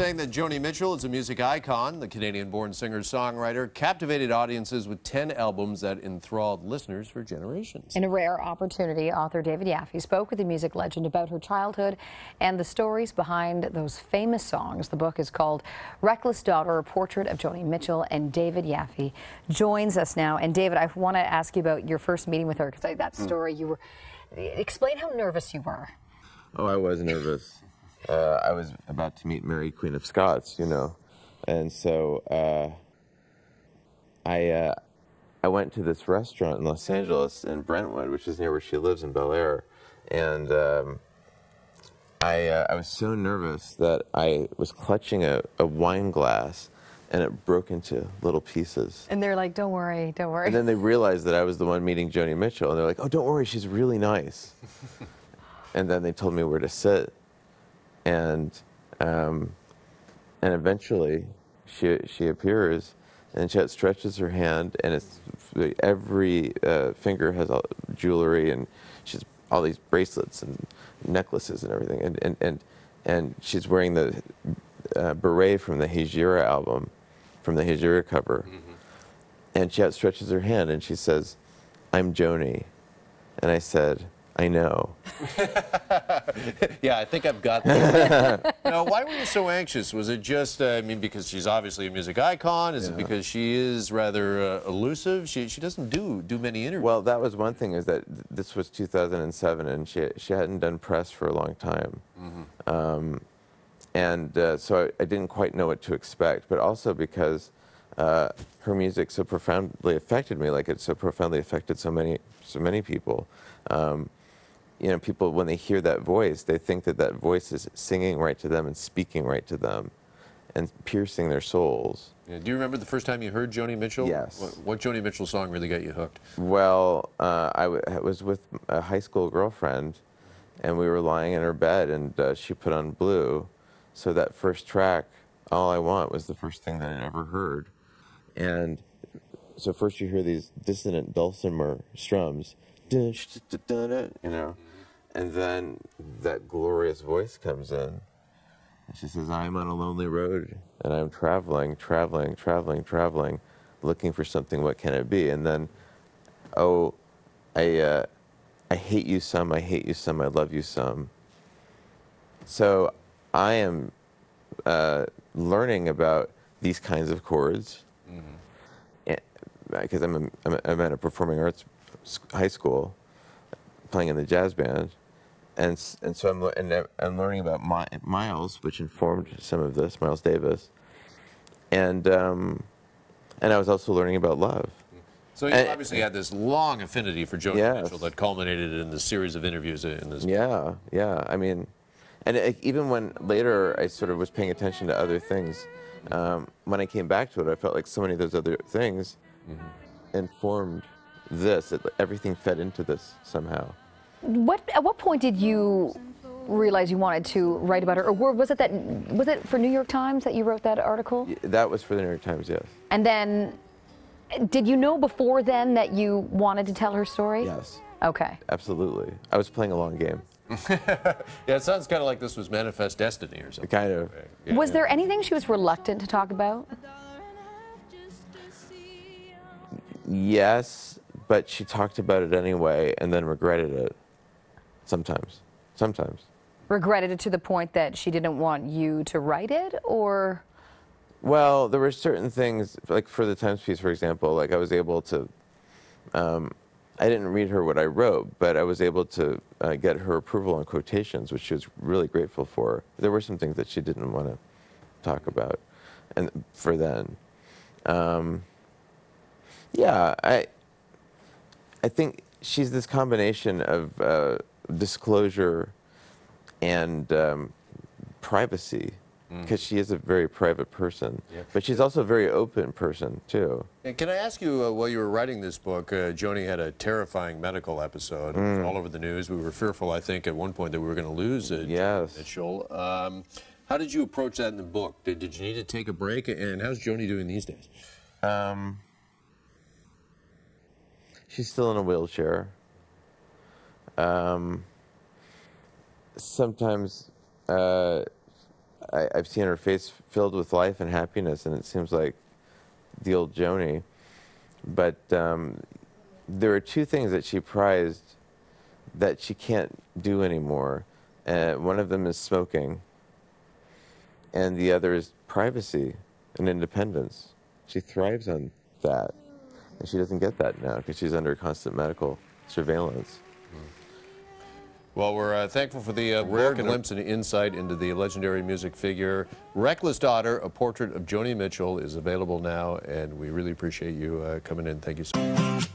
saying that Joni Mitchell is a music icon. The Canadian-born singer-songwriter captivated audiences with 10 albums that enthralled listeners for generations. In a rare opportunity, author David Yaffe spoke with the music legend about her childhood and the stories behind those famous songs. The book is called Reckless Daughter, Portrait of Joni Mitchell, and David Yaffe joins us now. And David, I want to ask you about your first meeting with her, because that story, you were... Explain how nervous you were. Oh, I was nervous. I was about to meet Mary, Queen of Scots, you know, and so I went to this restaurant in Los Angeles, in Brentwood, which is near where she lives in Bel Air, and I was so nervous that I was clutching a wine glass, and it broke into little pieces. And they're like, don't worry, don't worry. And then they realized that I was the one meeting Joni Mitchell, and they're like, oh, don't worry, she's really nice. And then they told me where to sit. And eventually she appears, and she stretches her hand, and it's every finger has all jewelry, and she's all these bracelets and necklaces and everything, and she's wearing the beret from the Hejira album, from the Hejira cover, and she outstretches her hand and she says, "I'm Joni," and I said, I know. Yeah, I think I've got that. Now, why were you so anxious? Was it just, I mean, because she's obviously a music icon? Is it because she is rather elusive? She doesn't do many interviews. Well, that was one thing, is that this was 2007, and she hadn't done press for a long time. So I didn't quite know what to expect, but also because her music so profoundly affected me, like it so profoundly affected so many people. You know, people, when they hear that voice, they think that that voice is singing right to them and speaking right to them and piercing their souls. Yeah, do you remember the first time you heard Joni Mitchell? Yes. What Joni Mitchell song really got you hooked? Well, I was with a high school girlfriend, and we were lying in her bed, and she put on Blue. So that first track, All I Want, was the first thing that I'd ever heard. And so first you hear these dissonant dulcimer strums, you know, and then that glorious voice comes in, and she says, I'm on a lonely road, and I'm traveling, traveling, traveling, traveling, looking for something, what can it be? And then, oh, I hate you some, I hate you some, I love you some. So I am learning about these kinds of chords, because I'm at a performing arts high school, playing in the jazz band, and so I'm learning about Miles, which informed some of this, Miles Davis, and I was also learning about love. So you obviously had this long affinity for Joni Mitchell that culminated in this series of interviews in this. Yeah, yeah. I mean, and even when later I sort of was paying attention to other things, when I came back to it, I felt like so many of those other things informed this. Everything fed into this somehow. At what point did you realize you wanted to write about her, or was it for New York Times that you wrote that article? That was for the New York Times, yes. And then, did you know before then that you wanted to tell her story? Yes. Okay. Absolutely. I was playing a long game. Yeah, it sounds kind of like this was manifest destiny or something. Kind of. Yeah. Was there anything she was reluctant to talk about? Yes, but she talked about it anyway and then regretted it. Sometimes. Regretted it to the point that she didn't want you to write it, or? Well, there were certain things, like for the Times piece, for example, like I was able to, I didn't read her what I wrote, but I was able to get her approval on quotations, which she was really grateful for. There were some things that she didn't want to talk about, and for then. Yeah, I think she's this combination of disclosure and privacy, because she is a very private person, but she's also a very open person too. And can I ask you, while you were writing this book, Joni had a terrifying medical episode. It was all over the news. We were fearful, I think, at one point that we were going to lose Joni Mitchell. How did you approach that in the book? Did you need to take a break? And how's Joni doing these days? She's still in a wheelchair. Sometimes I've seen her face filled with life and happiness, and it seems like the old Joni. But there are two things that she prized that she can't do anymore. One of them is smoking, and the other is privacy and independence. She thrives on that, and she doesn't get that now because she's under constant medical surveillance. Well, we're thankful for the rare glimpse and insight into the legendary music figure. Reckless Daughter, A Portrait of Joni Mitchell is available now, and we really appreciate you coming in. Thank you so much.